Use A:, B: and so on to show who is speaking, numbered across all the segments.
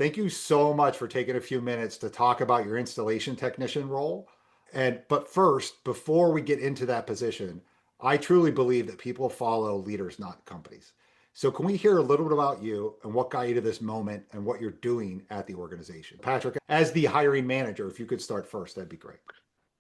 A: Thank you so much for taking a few minutes to talk about your installation technician role. But first, before we get into that position, I truly believe that people follow leaders, not companies. So can we hear a little bit about you and what got you to this moment and what you're doing at the organization? Patrick, as the hiring manager, if you could start first, that'd be great.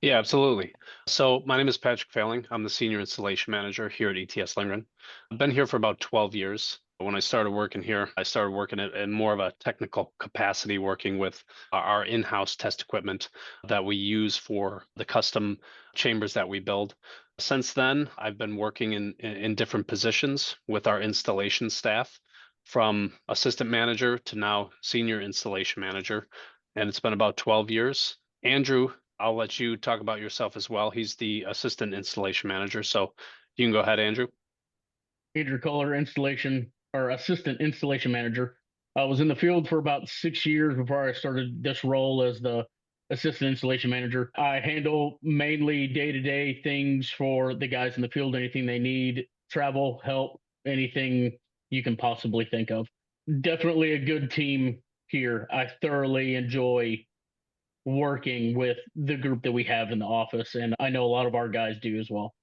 B: Yeah, absolutely. So my name is Patrick Failing. I'm the senior installation manager here at ETS-Lindgren. I've been here for about 12 years. When I started working here, I started working in more of a technical capacity, working with our in-house test equipment that we use for the custom chambers that we build. Since then, I've been working in different positions with our installation staff, from assistant manager to now senior installation manager, and it's been about 12 years. Andrew, I'll let you talk about yourself as well. He's the assistant installation manager. So you can go ahead, Andrew.
C: Andrew Kohler, installation or assistant installation manager. I was in the field for about 6 years before I started this role as the assistant installation manager. I handle mainly day to day things for the guys in the field, anything they need, travel, help, anything you can possibly think of. Definitely a good team here. I thoroughly enjoy working with the group that we have in the office, and I know a lot of our guys do as well.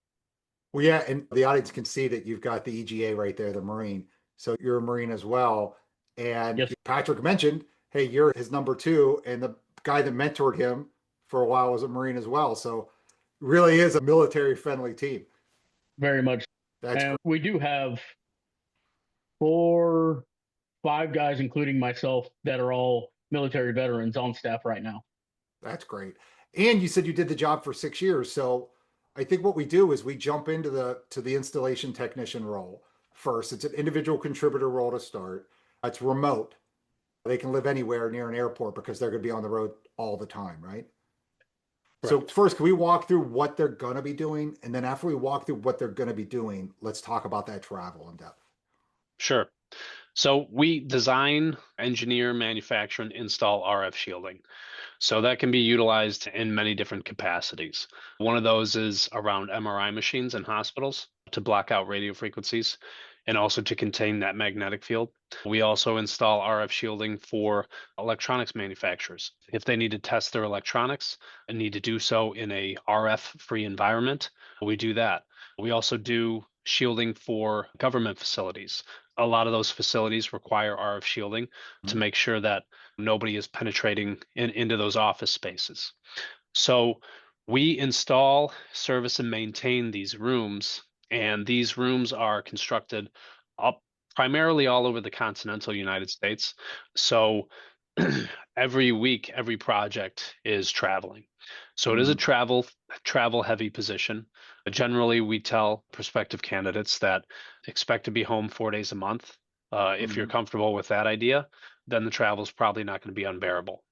A: Well, yeah, and the audience can see that you've got the EGA right there, the Marine. So you're a Marine as well. And
C: Yes,
A: Patrick mentioned, hey, you're his number two, and the guy that mentored him for a while was a Marine as well. So really is a military friendly team.
C: very much.
A: That's
C: And
A: great.
C: we do have four, five guys, including myself, that are all military veterans on staff right now.
A: That's great. And you said you did the job for 6 years. So I think what we do is we jump into the installation technician role first. It's an individual contributor role to start. It's remote. They can live anywhere near an airport because they're going to be on the road all the time, right? So
C: Correct.
A: first, can we walk through what they're going to be doing? And then after we walk through what they're going to be doing, let's talk about that travel in depth.
B: Sure. So we design, engineer, manufacture, and install RF shielding. So that can be utilized in many different capacities. One of those is around MRI machines in hospitals to block out radio frequencies and also to contain that magnetic field. We also install RF shielding for electronics manufacturers. If they need to test their electronics and need to do so in a RF-free environment, we do that. We also do shielding for government facilities. A lot of those facilities require RF shielding to make sure that nobody is penetrating into those office spaces. So we install, service, and maintain these rooms, and these rooms are constructed up primarily all over the continental United States. So every week, every project is traveling. So it is a
A: Mm-hmm.
B: travel heavy position. Generally, we tell prospective candidates that expect to be home 4 days a month. If you're
A: Mm-hmm.
B: comfortable with that idea, then the travel is probably not going to be unbearable.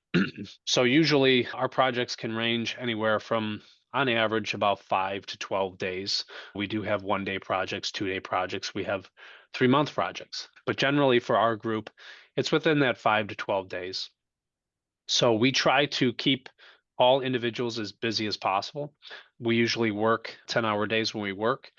B: So usually our projects can range anywhere from, on average, about 5 to 12 days. We do have 1 day projects, 2 day projects. We have 3 month projects. But generally for our group, it's within that 5 to 12 days. So we try to keep all individuals as busy as possible. We usually work 10-hour days when we work.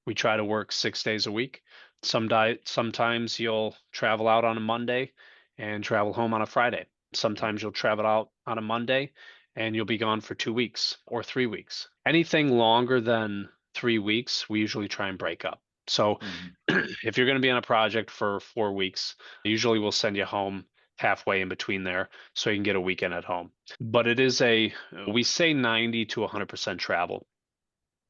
B: We try to work 6 days a week. Sometimes you'll travel out on a Monday and travel home on a Friday. Sometimes you'll travel out on a Monday and you'll be gone for 2 weeks or 3 weeks. Anything longer than 3 weeks, we usually try and break up. So
A: Mm-hmm.
B: if you're going to be on a project for 4 weeks, usually we'll send you home halfway in between there so you can get a weekend at home. But we say 90 to 100% travel.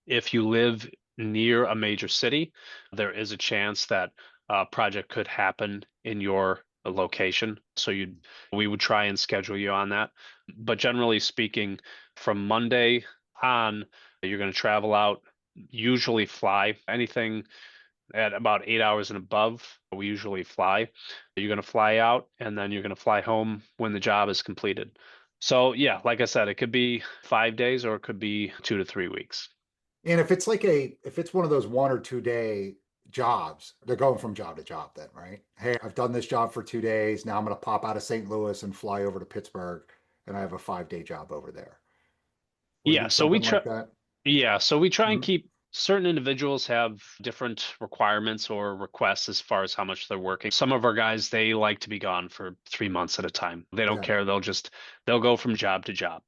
B: If you live near a major city, there is a chance that a project could happen in your location. So we would try and schedule you on that. But generally speaking, from Monday on, you're going to travel out, usually fly. Anything at about 8 hours and above, we usually fly. You're going to fly out and then you're going to fly home when the job is completed. So yeah, like I said, it could be 5 days or it could be 2 to 3 weeks.
A: And if it's one of those 1 or 2 day jobs, they're going from job to job then, right? Hey, I've done this job for 2 days. Now I'm going to pop out of St. Louis and fly over to Pittsburgh, and I have a 5 day job over there. Would it
B: Yeah,
A: be
B: so we
A: something
B: try
A: like that?
B: yeah, so we try and
A: Mhm.
B: keep Certain individuals have different requirements or requests as far as how much they're working. Some of our guys, they like to be gone for 3 months at a time. They don't
A: Yeah.
B: care. They'll go from job to job.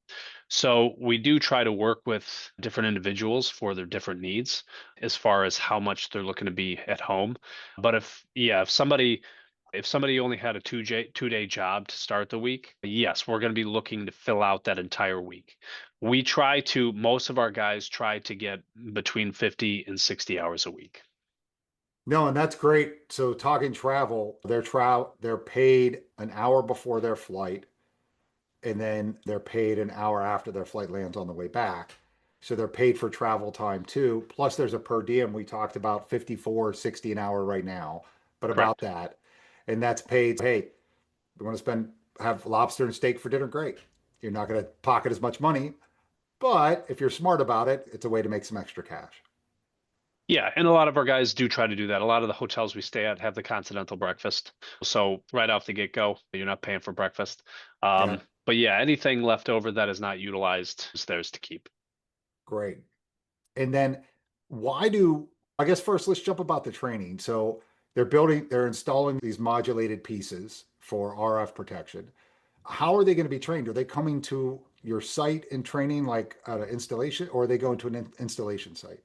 B: So we do try to work with different individuals for their different needs as far as how much they're looking to be at home. But if somebody only had a 2-day job to start the week, yes, we're going to be looking to fill out that entire week. Most of our guys try to get between 50 and 60 hours a week.
A: No, and that's great. So talking travel, they're paid an hour before their flight, and then they're paid an hour after their flight lands on the way back. So they're paid for travel time too. Plus there's a per diem. We talked about 54, 60 an hour right now, but about
B: Correct.
A: that. And that's paid. Hey, we want to have lobster and steak for dinner, great. You're not going to pocket as much money, but if you're smart about it, it's a way to make some extra cash.
B: Yeah, and a lot of our guys do try to do that. A lot of the hotels we stay at have the continental breakfast. So right off the get-go, you're not paying for breakfast.
A: Yeah,
B: But yeah, anything left over that is not utilized is theirs to keep.
A: great. And then why do, I guess first let's jump about the training. So they're installing these modulated pieces for RF protection. How are they going to be trained? Are they coming to your site and training like at an installation, or are they going to an installation site?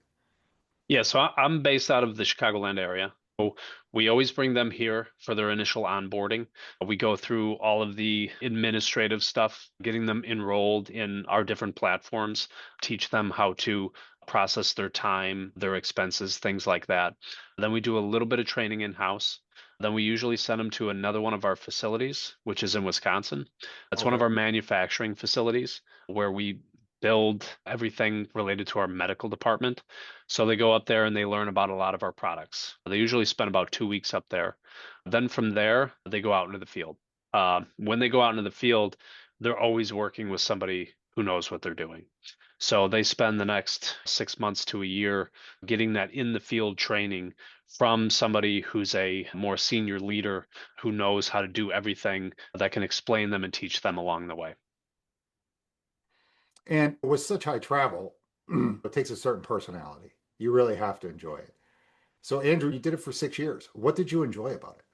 B: Yeah, so I'm based out of the Chicagoland area. So we always bring them here for their initial onboarding. We go through all of the administrative stuff, getting them enrolled in our different platforms, teach them how to process their time, their expenses, things like that. Then we do a little bit of training in-house. Then we usually send them to another one of our facilities, which is in Wisconsin. That's one
A: Okay.
B: of our manufacturing facilities where we build everything related to our medical department. So they go up there and they learn about a lot of our products. They usually spend about 2 weeks up there. Then from there, they go out into the field. When they go out into the field, they're always working with somebody who knows what they're doing. So they spend the next 6 months to a year getting that in the field training from somebody who's a more senior leader who knows how to do everything that can explain them and teach them along the way.
A: And with such high travel, it takes a certain personality. You really have to enjoy it. So, Andrew, you did it for 6 years. What did you enjoy about it?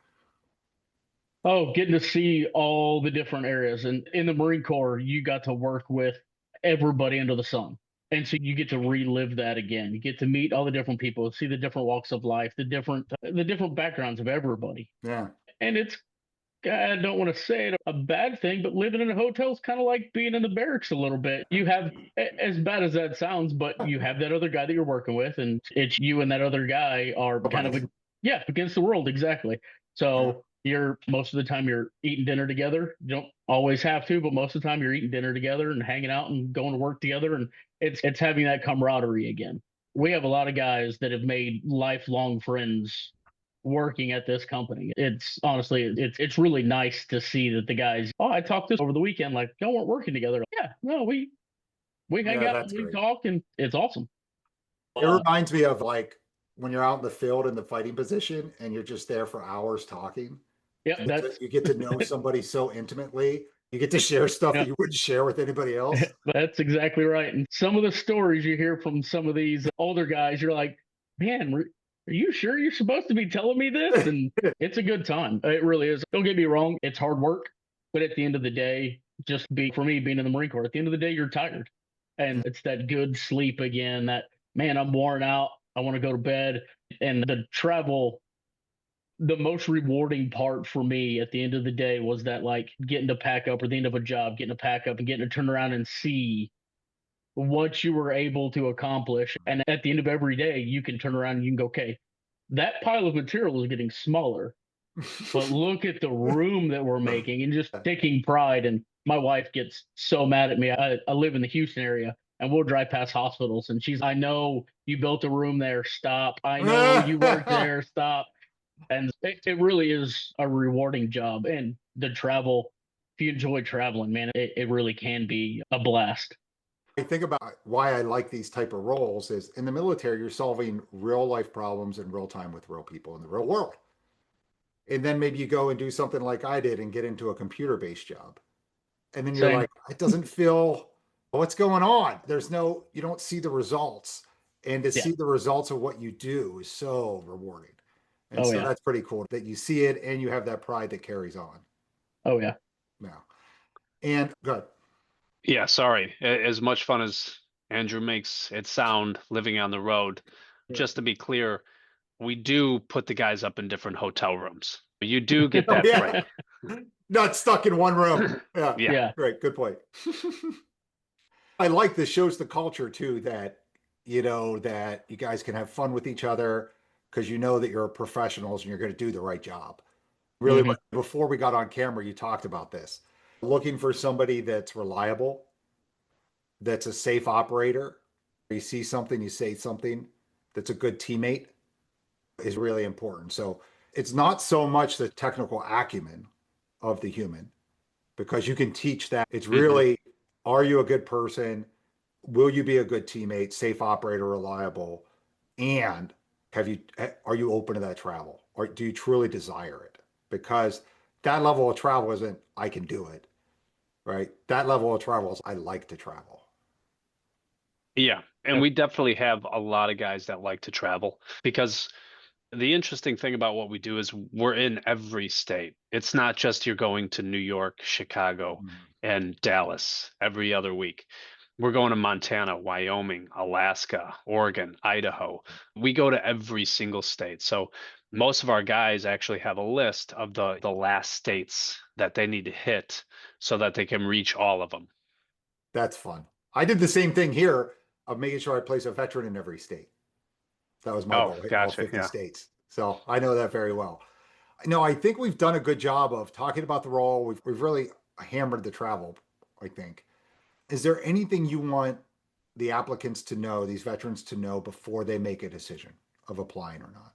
C: Oh, getting to see all the different areas. And in the Marine Corps, you got to work with everybody under the sun. And so you get to relive that again. You get to meet all the different people, see the different walks of life, the different backgrounds of everybody.
A: Yeah.
C: And it's, I don't want to say it a bad thing, but living in a hotel is kind of like being in the barracks a little bit. You have, as bad as that sounds, but you have that other guy that you're working with, and it's you and that other guy are kind of
A: Nobody's.
C: yeah, against the world, exactly.
A: Yeah.
C: So you're most of the time you're eating dinner together. You don't always have to, but most of the time you're eating dinner together and hanging out and going to work together, and it's having that camaraderie again. We have a lot of guys that have made lifelong friends working at this company. It's honestly, it's really nice to see that the guys. Oh, I talked this over the weekend. Like y'all weren't working together. Yeah, no, we hang
A: Yeah,
C: out
A: that's
C: and we
A: great.
C: talk, and it's awesome.
A: It reminds me of like when you're out in the field in the fighting position and you're just there for hours talking,
C: Yep,
A: and
C: that's
A: you get to know somebody so intimately. You get to share stuff that
C: yeah,
A: you wouldn't share with anybody else.
C: that's exactly right. And some of the stories you hear from some of these older guys, you're like, man, are you sure you're supposed to be telling me this? And it's a good time. It really is. Don't get me wrong, it's hard work, but at the end of the day, just be for me being in the Marine Corps. At the end of the day, you're tired, and it's that good sleep again. That man, I'm worn out. I want to go to bed, and the travel the most rewarding part for me at the end of the day was that like getting to pack up or the end of a job, getting to pack up and getting to turn around and see what you were able to accomplish. And at the end of every day, you can turn around and you can go, okay, that pile of material is getting smaller, but look at the room that we're making and just taking pride. And my wife gets so mad at me. I live in the Houston area and we'll drive past hospitals and I know you built a room there. Stop. I know you worked there. Stop. And it really is a rewarding job. And the travel, if you enjoy traveling, man, it really can be a blast.
A: I think about why I like these type of roles is in the military, you're solving real life problems in real time with real people in the real world. And then maybe you go and do something like I did and get into a computer based job. And then you're
C: Same.
A: like, it doesn't feel, what's going on? You don't see the results. And to
C: Yeah.
A: see the results of what you do is so rewarding. And
C: Oh
A: so
C: yeah.
A: that's pretty cool that you see it and you have that pride that carries on.
C: Oh yeah.
A: Now, and good.
B: Yeah, sorry. As much fun as Andrew makes it sound living on the road, just to be clear, we do put the guys up in different hotel rooms. You do get
A: Oh,
B: that
A: yeah.
B: break.
A: Not stuck in one room. Yeah.
B: Yeah.
C: Yeah.
A: Great. Good point. I like this shows the culture too that that you guys can have fun with each other because you know that you're professionals and you're going to do the right job. Really,
C: Hmm.
A: before we got on camera, you talked about this. Looking for somebody that's reliable, that's a safe operator. You see something, you say something, that's a good teammate is really important. So it's not so much the technical acumen of the human because you can teach that. It's
B: Hmm.
A: really, are you a good person? Will you be a good teammate, safe operator, reliable? And are you open to that travel? Or do you truly desire it? Because that level of travel isn't, I can do it, right? That level of travel is, I like to travel.
B: Yeah. And
C: Yep.
B: we definitely have a lot of guys that like to travel because the interesting thing about what we do is we're in every state. It's not just you're going to New York, Chicago,
A: Mhm.
B: and Dallas every other week. We're going to Montana, Wyoming, Alaska, Oregon, Idaho. We go to every single state. So most of our guys actually have a list of the last states that they need to hit so that they can reach all of them.
A: That's fun. I did the same thing here of making sure I place a veteran in every state. That was my
B: Oh,
A: goal, hitting all
B: gotcha.
A: 50
B: Yeah.
A: states. So I know that very well. No, I think we've done a good job of talking about the role. We've really hammered the travel, I think. Is there anything you want the applicants to know, these veterans to know before they make a decision of applying or not?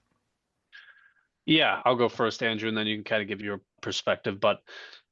B: Yeah, I'll go first, Andrew, and then you can kind of give your perspective. But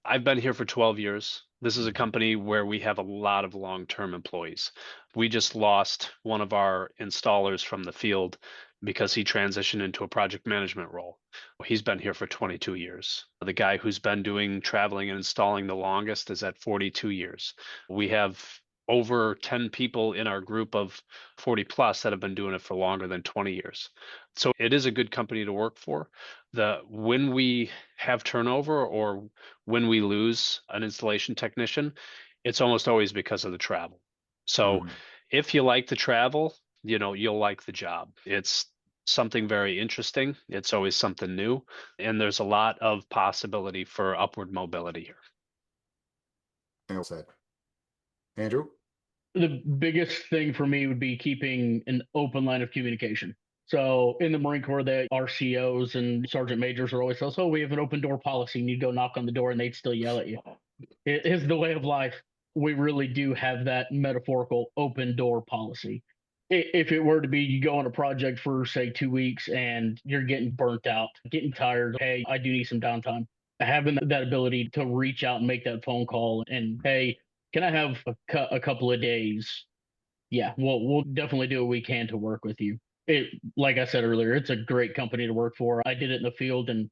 B: I've been here for 12 years. This is a
A: Mhm.
B: company where we have a lot of long-term employees. We just lost one of our installers from the field because he transitioned into a project management role. He's been here for 22 years. The guy who's been doing traveling and installing the longest is at 42 years. We have over 10 people in our group of 40 plus that have been doing it for longer than 20 years. So it is a good company to work for. The when we have turnover or when we lose an installation technician, it's almost always because of the travel. So
A: Mhm.
B: if you like the travel, you'll like the job. It's something very interesting. It's always something new, and there's a lot of possibility for upward mobility here.
A: Well said. Andrew?
C: The biggest thing for me would be keeping an open line of communication. So in the Marine Corps, the RCOs and sergeant majors are always tell us, "Oh, we have an open door policy," and you go knock on the door, and they'd still yell at you. It is the way of life. We really do have that metaphorical open door policy. If it were to be you go on a project for, say, 2 weeks and you're getting burnt out, getting tired, hey, I do need some downtime. Having that ability to reach out and make that phone call and, hey, can I have a couple of days? Yeah, we'll definitely do what we can to work with you. Like I said earlier, it's a great company to work for. I did it in the field, and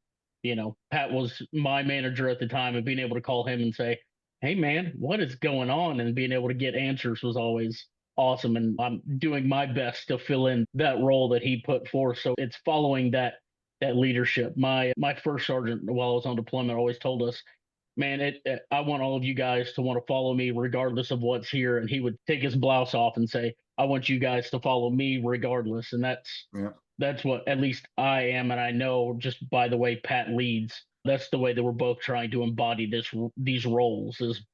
C: Pat was my manager at the time, and being able to call him and say, "Hey, man, what is going on?" and being able to get answers was always awesome. And I'm doing my best to fill in that role that he put forth. So it's following that leadership. My first sergeant, while I was on deployment, always told us, man, I want all of you guys to want to follow me regardless of what's here. And he would take his blouse off and say, I want you guys to follow me regardless. And
A: Yeah.
C: that's what at least I am. And I know just by the way Pat leads, that's the way that we're both trying to embody these roles is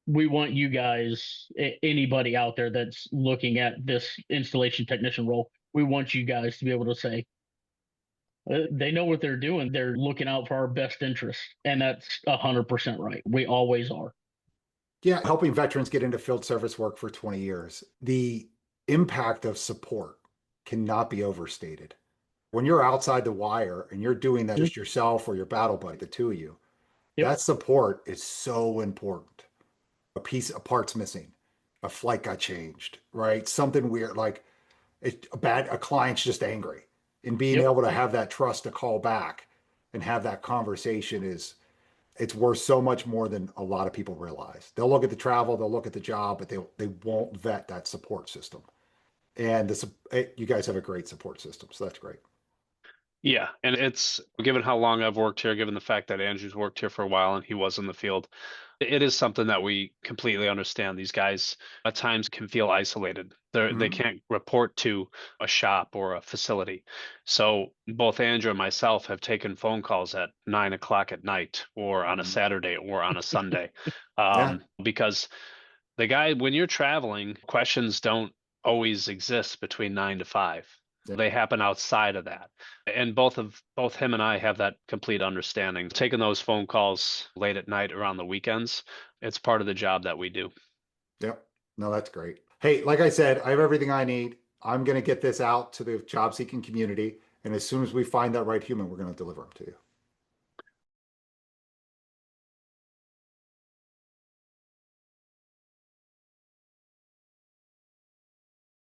C: we want you guys, anybody out there that's looking at this installation technician role, we want you guys to be able to say, they know what they're doing. They're looking out for our best interest. And that's 100% right. We always are.
A: Yeah, helping veterans get into field service work for 20 years. The impact of support cannot be overstated. When you're outside the wire and you're doing that
C: Mhm.
A: just yourself or your battle buddy, the two of you,
C: Yep.
A: that support is so important. A part's missing, a flight got changed, right? Something weird, like a client's just angry. And being
C: Yep.
A: able to have that trust to call back and have that conversation it's worth so much more than a lot of people realize. They'll look at the travel, they'll look at the job, but they won't vet that support system. and you guys have a great support system. So that's great.
B: Yeah, and it's given how long I've worked here, given the fact that Andrew's worked here for a while and he was in the field, it is something that we completely understand. These guys at times can feel isolated. They
A: Mhm.
B: can't report to a shop or a facility. So both Andrew and myself have taken phone calls at 9 o'clock at night or on a
A: Mhm.
B: Saturday or on a Sunday.
A: Yeah.
B: Because the guy, when you're traveling, questions don't always exist between 9 to 5.
A: Yeah.
B: They happen outside of that. And both him and I have that complete understanding. Taking those phone calls late at night around the weekends, it's part of the job that we do.
A: Yep. No, that's great. Hey, like I said, I have everything I need. I'm going to get this out to the job seeking community. And as soon as we find that right human, we're going to deliver them to you.